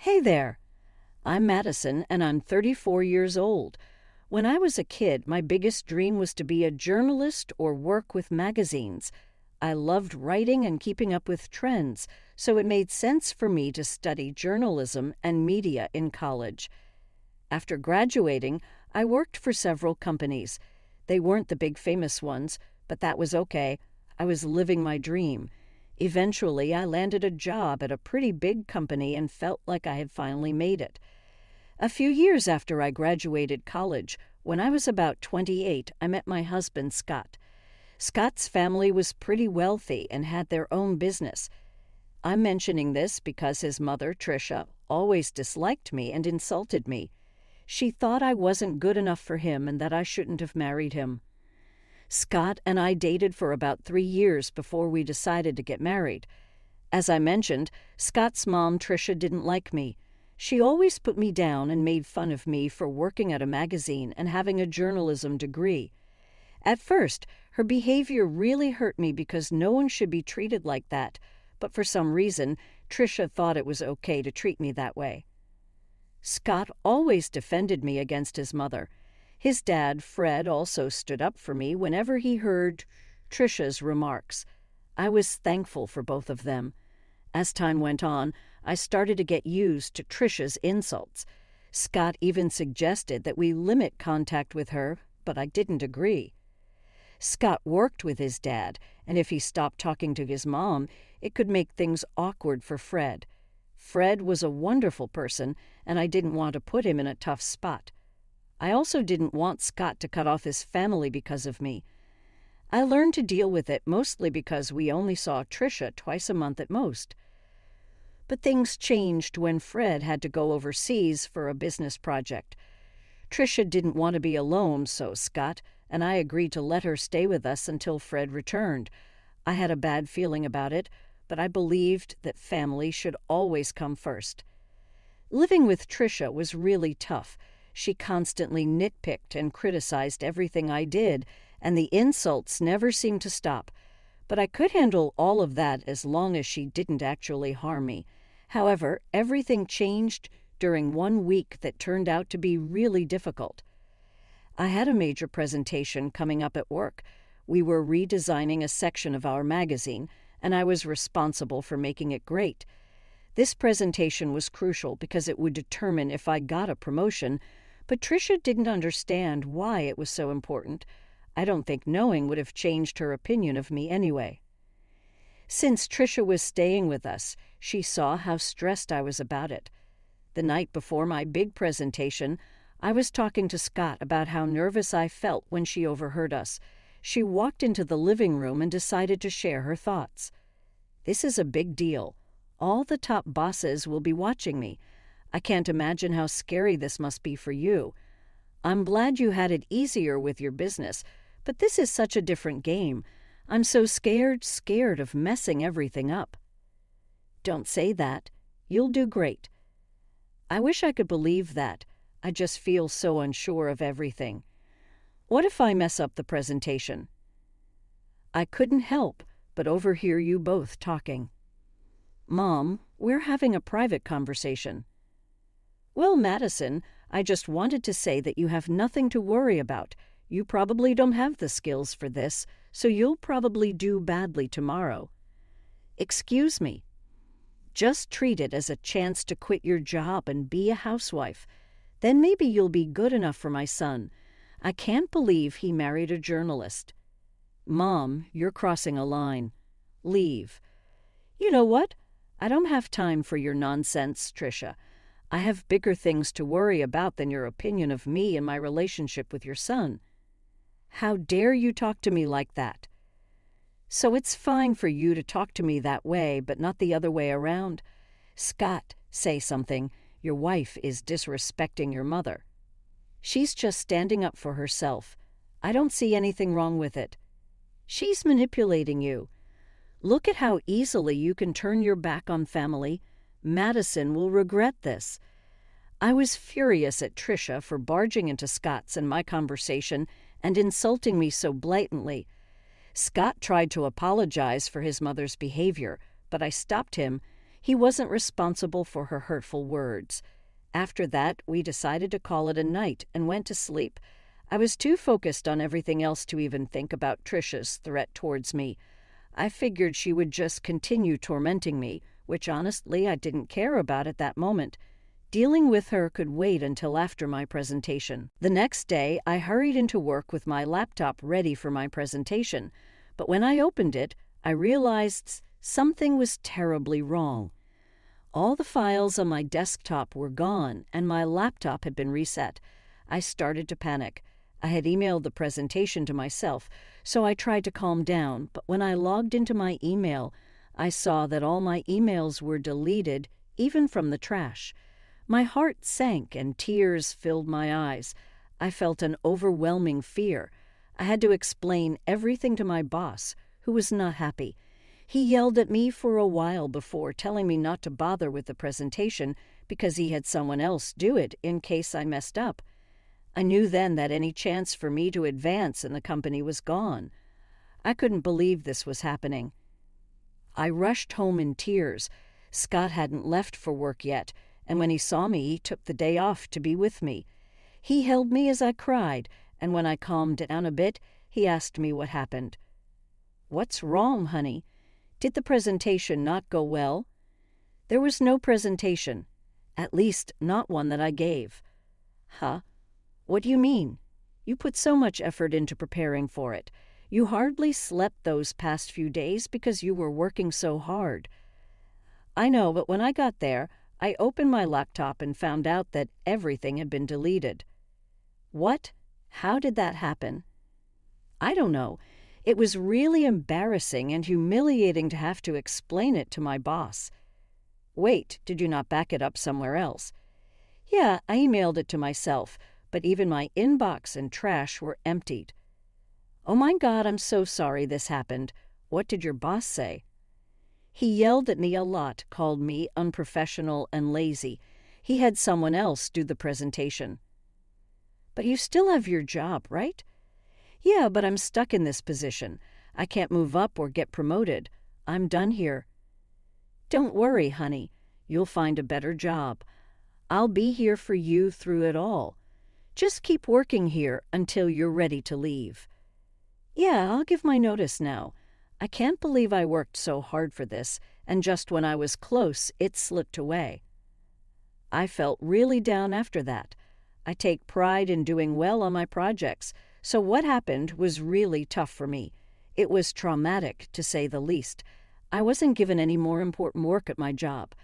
Hey there, I'm Madison and I'm 34 years old. When I was a kid, my biggest dream was to be a journalist or work with magazines. I loved writing and keeping up with trends, so it made sense for me to study journalism and media in college. After graduating, I worked for several companies. They weren't the big famous ones, but that was okay. I was living my dream. Eventually, I landed a job at a pretty big company and felt like I had finally made it. A few years after I graduated college, when I was about 28, I met my husband, Scott. Scott's family was pretty wealthy and had their own business. I'm mentioning this because his mother, Tricia, always disliked me and insulted me. She thought I wasn't good enough for him and that I shouldn't have married him. Scott and I dated for about 3 years before we decided to get married. As I mentioned, Scott's mom, Tricia, didn't like me. She always put me down and made fun of me for working at a magazine and having a journalism degree. At first, her behavior really hurt me because no one should be treated like that, but for some reason, Tricia thought it was okay to treat me that way. Scott always defended me against his mother. His dad, Fred, also stood up for me whenever he heard Tricia's remarks. I was thankful for both of them. As time went on, I started to get used to Tricia's insults. Scott even suggested that we limit contact with her, but I didn't agree. Scott worked with his dad, and if he stopped talking to his mom, it could make things awkward for Fred. Fred was a wonderful person, and I didn't want to put him in a tough spot. I also didn't want Scott to cut off his family because of me. I learned to deal with it mostly because we only saw Tricia twice a month at most. But things changed when Fred had to go overseas for a business project. Tricia didn't want to be alone, so Scott and I agreed to let her stay with us until Fred returned. I had a bad feeling about it, but I believed that family should always come first. Living with Tricia was really tough. She constantly nitpicked and criticized everything I did, and the insults never seemed to stop. But I could handle all of that as long as she didn't actually harm me. However, everything changed during one week that turned out to be really difficult. I had a major presentation coming up at work. We were redesigning a section of our magazine, and I was responsible for making it great. This presentation was crucial because it would determine if I got a promotion, but Tricia didn't understand why it was so important. I don't think knowing would have changed her opinion of me anyway. Since Tricia was staying with us, she saw how stressed I was about it. The night before my big presentation, I was talking to Scott about how nervous I felt when she overheard us. She walked into the living room and decided to share her thoughts. "This is a big deal. All the top bosses will be watching me. I can't imagine how scary this must be for you. I'm glad you had it easier with your business, but this is such a different game. I'm so scared of messing everything up." "Don't say that. You'll do great." I wish I could believe that. I just feel so unsure of everything. What if I mess up the presentation? I couldn't help but overhear you both talking. "Mom, we're having a private conversation." "Well, Madison, I just wanted to say that you have nothing to worry about. You probably don't have the skills for this, so you'll probably do badly tomorrow." "Excuse me." "Just treat it as a chance to quit your job and be a housewife. Then maybe you'll be good enough for my son. I can't believe he married a journalist." "Mom, you're crossing a line. Leave." "You know what? I don't have time for your nonsense, Tricia. I have bigger things to worry about than your opinion of me and my relationship with your son." "How dare you talk to me like that?" "So it's fine for you to talk to me that way, but not the other way around? Scott, say something. Your wife is disrespecting your mother." "She's just standing up for herself. I don't see anything wrong with it." "She's manipulating you. Look at how easily you can turn your back on family. Madison will regret this." I was furious at Tricia for barging into Scott's and my conversation and insulting me so blatantly. Scott tried to apologize for his mother's behavior, but I stopped him. He wasn't responsible for her hurtful words. After that, we decided to call it a night and went to sleep. I was too focused on everything else to even think about Trisha's threat towards me. I figured she would just continue tormenting me, which honestly I didn't care about at that moment. Dealing with her could wait until after my presentation. The next day, I hurried into work with my laptop ready for my presentation, but when I opened it, I realized something was terribly wrong. All the files on my desktop were gone, and my laptop had been reset. I started to panic. I had emailed the presentation to myself, so I tried to calm down, but when I logged into my email, I saw that all my emails were deleted, even from the trash. My heart sank and tears filled my eyes. I felt an overwhelming fear. I had to explain everything to my boss, who was not happy. He yelled at me for a while before telling me not to bother with the presentation because he had someone else do it in case I messed up. I knew then that any chance for me to advance in the company was gone. I couldn't believe this was happening. I rushed home in tears. Scott hadn't left for work yet, and when he saw me, he took the day off to be with me. He held me as I cried, and when I calmed down a bit, he asked me what happened. "What's wrong, honey? Did the presentation not go well?" "There was no presentation. At least, not one that I gave." "Huh? What do you mean? You put so much effort into preparing for it. You hardly slept those past few days because you were working so hard." "I know, but when I got there, I opened my laptop and found out that everything had been deleted." "What? How did that happen?" "I don't know. It was really embarrassing and humiliating to have to explain it to my boss." "Wait, did you not back it up somewhere else?" "Yeah, I emailed it to myself, but even my inbox and trash were emptied." "Oh my God, I'm so sorry this happened. What did your boss say?" "He yelled at me a lot, called me unprofessional and lazy. He had someone else do the presentation." "But you still have your job, right?" "Yeah, but I'm stuck in this position. I can't move up or get promoted. I'm done here." "Don't worry, honey. You'll find a better job. I'll be here for you through it all. Just keep working here until you're ready to leave." "Yeah, I'll give my notice now. I can't believe I worked so hard for this, and just when I was close, it slipped away." I felt really down after that. I take pride in doing well on my projects, so what happened was really tough for me. It was traumatic, to say the least. I wasn't given any more important work at my job.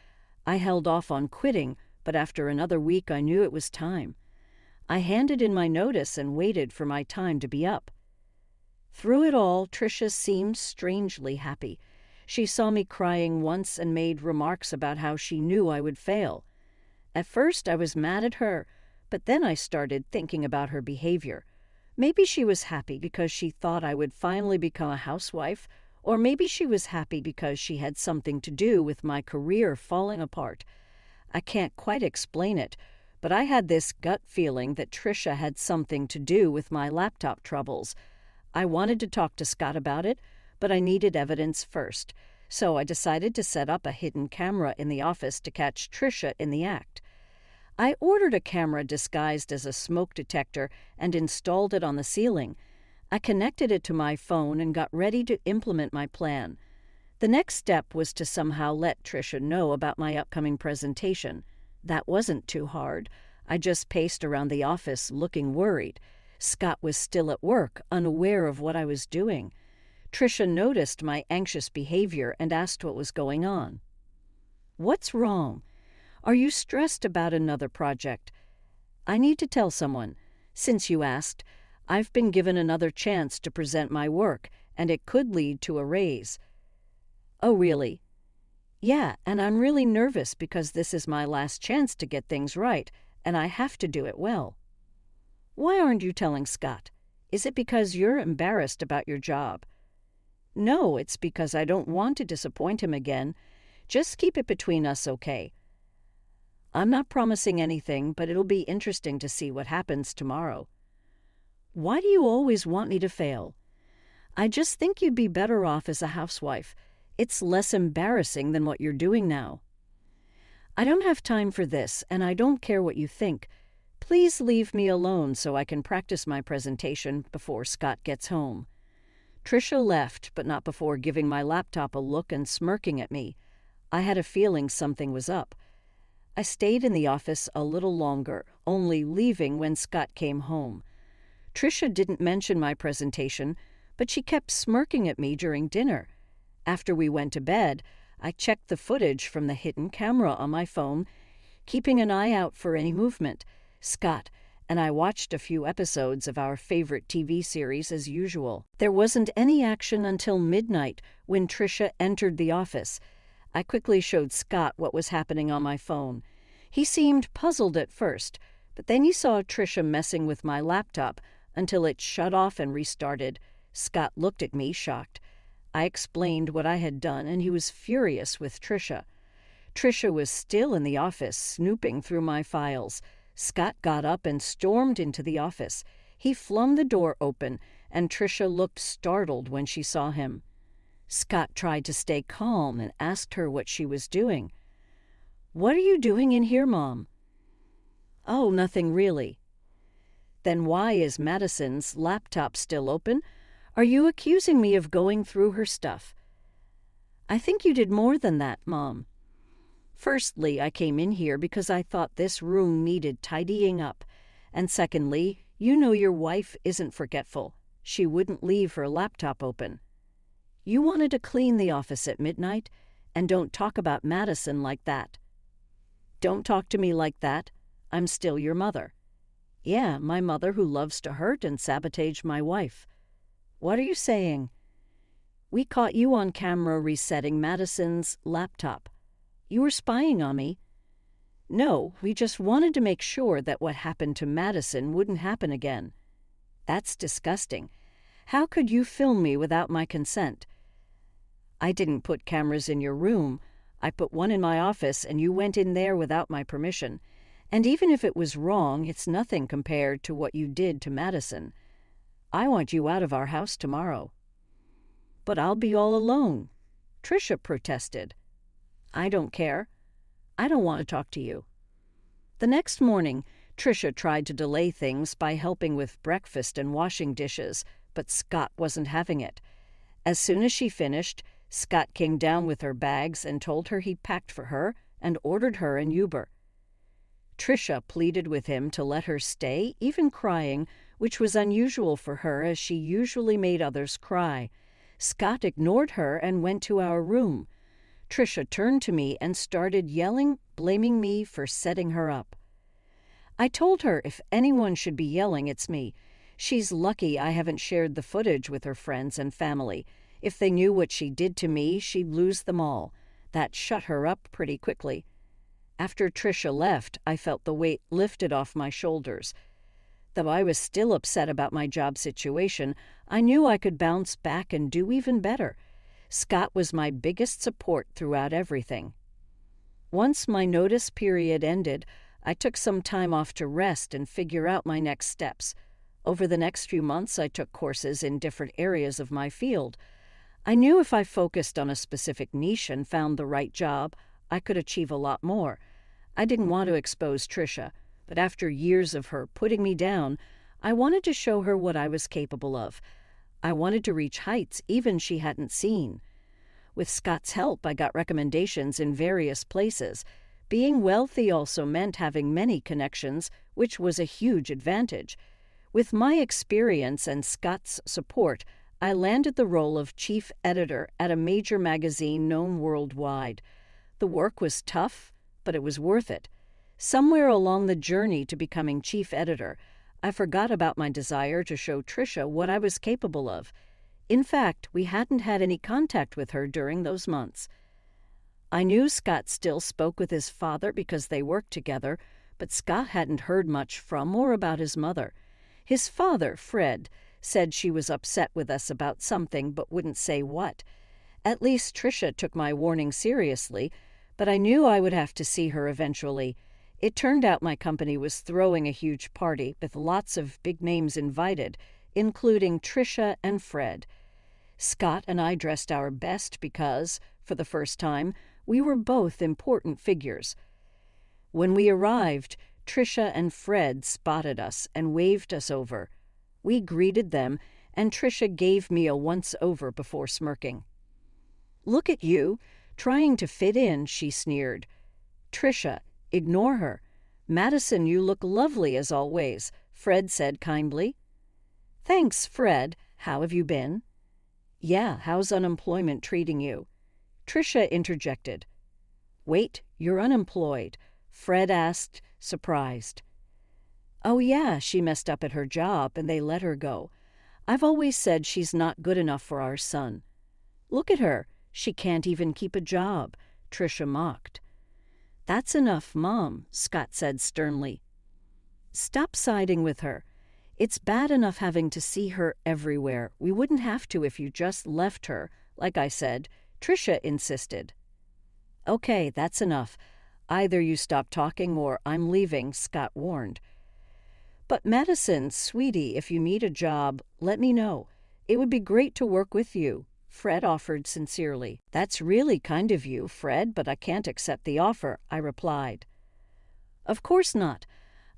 I held off on quitting, but after another week I knew it was time. I handed in my notice and waited for my time to be up. Through it all, Tricia seemed strangely happy. She saw me crying once and made remarks about how she knew I would fail. At first I was mad at her, but then I started thinking about her behavior. Maybe she was happy because she thought I would finally become a housewife, or maybe she was happy because she had something to do with my career falling apart. I can't quite explain it, but I had this gut feeling that Tricia had something to do with my laptop troubles. I wanted to talk to Scott about it, but I needed evidence first, so I decided to set up a hidden camera in the office to catch Tricia in the act. I ordered a camera disguised as a smoke detector and installed it on the ceiling. I connected it to my phone and got ready to implement my plan. The next step was to somehow let Tricia know about my upcoming presentation. That wasn't too hard. I just paced around the office looking worried. Scott was still at work, unaware of what I was doing. Tricia noticed my anxious behavior and asked what was going on. "What's wrong? Are you stressed about another project?" "I need to tell someone. Since you asked, I've been given another chance to present my work, and it could lead to a raise." "Oh, really?" "Yeah, and I'm really nervous because this is my last chance to get things right, and I have to do it well." "Why aren't you telling Scott? Is it because you're embarrassed about your job?" "No, it's because I don't want to disappoint him again. Just keep it between us, okay?" "I'm not promising anything, but it'll be interesting to see what happens tomorrow." "Why do you always want me to fail?" "I just think you'd be better off as a housewife. It's less embarrassing than what you're doing now." I don't have time for this, and I don't care what you think. Please leave me alone so I can practice my presentation before Scott gets home. Trisha left, but not before giving my laptop a look and smirking at me. I had a feeling something was up. I stayed in the office a little longer, only leaving when Scott came home. Trisha didn't mention my presentation, but she kept smirking at me during dinner. After we went to bed, I checked the footage from the hidden camera on my phone, keeping an eye out for any movement. Scott and I watched a few episodes of our favorite TV series as usual. There wasn't any action until midnight when Trisha entered the office. I quickly showed Scott what was happening on my phone. He seemed puzzled at first, but then he saw Trisha messing with my laptop until it shut off and restarted. Scott looked at me, shocked. I explained what I had done, and he was furious with Trisha. Trisha was still in the office, snooping through my files. Scott got up and stormed into the office. He flung the door open, and Trisha looked startled when she saw him. Scott tried to stay calm and asked her what she was doing. "What are you doing in here, Mom?" "Oh, nothing really." "Then why is Madison's laptop still open? Are you accusing me of going through her stuff?" "I think you did more than that, Mom. Firstly, I came in here because I thought this room needed tidying up. And secondly, you know your wife isn't forgetful. She wouldn't leave her laptop open. You wanted to clean the office at midnight, and don't talk about Madison like that." "Don't talk to me like that. I'm still your mother." "Yeah, my mother who loves to hurt and sabotage my wife." "What are you saying?" "We caught you on camera resetting Madison's laptop. You were spying on me." "No, we just wanted to make sure that what happened to Madison wouldn't happen again." "That's disgusting. How could you film me without my consent?" "I didn't put cameras in your room. I put one in my office, and you went in there without my permission. And even if it was wrong, it's nothing compared to what you did to Madison. I want you out of our house tomorrow." "But I'll be all alone," Trisha protested. "I don't care. I don't want to talk to you." The next morning, Trisha tried to delay things by helping with breakfast and washing dishes, but Scott wasn't having it. As soon as she finished, Scott came down with her bags and told her he'd packed for her and ordered her an Uber. Trisha pleaded with him to let her stay, even crying, which was unusual for her as she usually made others cry. Scott ignored her and went to our room. Trisha turned to me and started yelling, blaming me for setting her up. I told her if anyone should be yelling, it's me. She's lucky I haven't shared the footage with her friends and family. If they knew what she did to me, she'd lose them all. That shut her up pretty quickly. After Trisha left, I felt the weight lifted off my shoulders. Though I was still upset about my job situation, I knew I could bounce back and do even better. Scott was my biggest support throughout everything. Once my notice period ended, I took some time off to rest and figure out my next steps. Over the next few months, I took courses in different areas of my field. I knew if I focused on a specific niche and found the right job, I could achieve a lot more. I didn't want to expose Trisha, but after years of her putting me down, I wanted to show her what I was capable of. I wanted to reach heights even she hadn't seen. With Scott's help, I got recommendations in various places. Being wealthy also meant having many connections, which was a huge advantage. With my experience and Scott's support, I landed the role of chief editor at a major magazine known worldwide. The work was tough, but it was worth it. Somewhere along the journey to becoming chief editor, I forgot about my desire to show Trisha what I was capable of. In fact, we hadn't had any contact with her during those months. I knew Scott still spoke with his father because they worked together, but Scott hadn't heard much from or about his mother. His father, Fred, said she was upset with us about something but wouldn't say what. At least Trisha took my warning seriously, but I knew I would have to see her eventually. It turned out my company was throwing a huge party with lots of big names invited, including Trisha and Fred. Scott and I dressed our best because, for the first time, we were both important figures. When we arrived, Trisha and Fred spotted us and waved us over. We greeted them, and Trisha gave me a once-over before smirking. "Look at you, trying to fit in," she sneered. "Trisha, ignore her. Madison, you look lovely as always," Fred said kindly. "Thanks, Fred. How have you been?" "Yeah, how's unemployment treating you?" Trisha interjected. "Wait, you're unemployed?" Fred asked, surprised. "Oh yeah, she messed up at her job and they let her go. I've always said she's not good enough for our son." "Look at her. She can't even keep a job," Trisha mocked. "That's enough, Mom," Scott said sternly. "Stop siding with her. It's bad enough having to see her everywhere. We wouldn't have to if you just left her, like I said," Trisha insisted. "Okay, that's enough. Either you stop talking or I'm leaving," Scott warned. "But Madison, sweetie, if you need a job, let me know. It would be great to work with you," Fred offered sincerely. "That's really kind of you, Fred, but I can't accept the offer," I replied. "Of course not.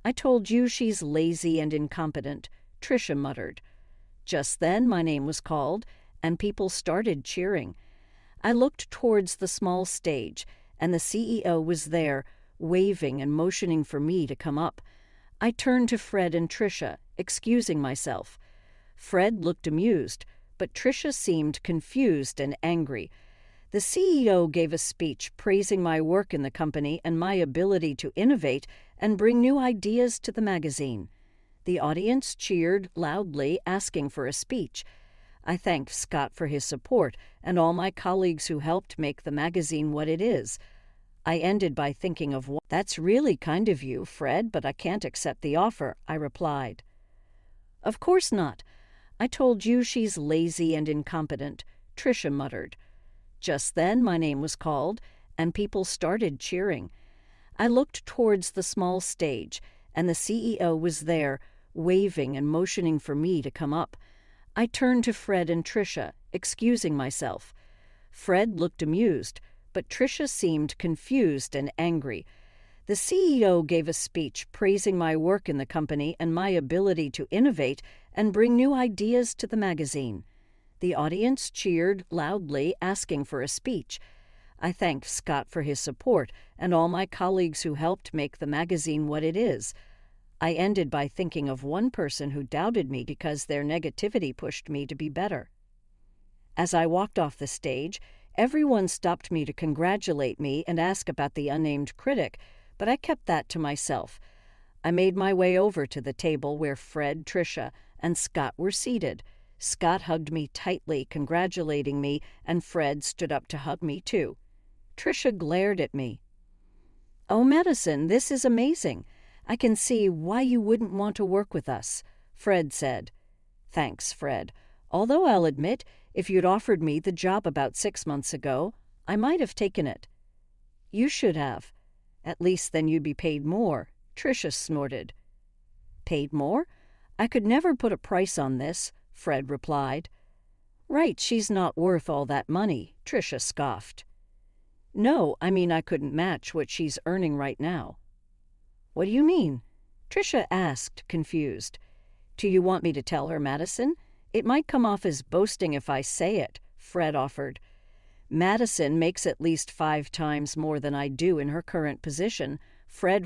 I told you she's lazy and incompetent," Trisha muttered. Just then my name was called, and people started cheering. I looked towards the small stage, and the CEO was there, waving and motioning for me to come up. I turned to Fred and Trisha, excusing myself. Fred looked amused, but Trisha seemed confused and angry. The CEO gave a speech praising my work in the company and my ability to innovate and bring new ideas to the magazine. The audience cheered loudly, asking for a speech. I thanked Scott for his support and all my colleagues who helped make the magazine what it is. I ended by thinking of what. "That's really kind of you, Fred, but I can't accept the offer," I replied. "Of course not. I told you she's lazy and incompetent," Trisha muttered. Just then my name was called, and people started cheering. I looked towards the small stage, and the CEO was there, waving and motioning for me to come up. I turned to Fred and Trisha, excusing myself. Fred looked amused, but Trisha seemed confused and angry. The CEO gave a speech praising my work in the company and my ability to innovate and bring new ideas to the magazine. The audience cheered loudly, asking for a speech. I thanked Scott for his support and all my colleagues who helped make the magazine what it is. I ended by thinking of one person who doubted me because their negativity pushed me to be better. As I walked off the stage, everyone stopped me to congratulate me and ask about the unnamed critic, but I kept that to myself. I made my way over to the table where Fred, Trisha, and Scott were seated. Scott hugged me tightly, congratulating me, and Fred stood up to hug me too. Trisha glared at me. "Oh, Madison, this is amazing. I can see why you wouldn't want to work with us," Fred said. "Thanks, Fred. Although I'll admit, if you'd offered me the job about 6 months ago, I might have taken it." "You should have. At least then you'd be paid more," Trisha snorted. "Paid more? I could never put a price on this," Fred replied. "Right, she's not worth all that money," Trisha scoffed. "No, I mean I couldn't match what she's earning right now." "What do you mean?" Trisha asked, confused. "Do you want me to tell her, Madison? It might come off as boasting if I say it," Fred offered. "Madison makes at least 5 times more than I do in her current position," Fred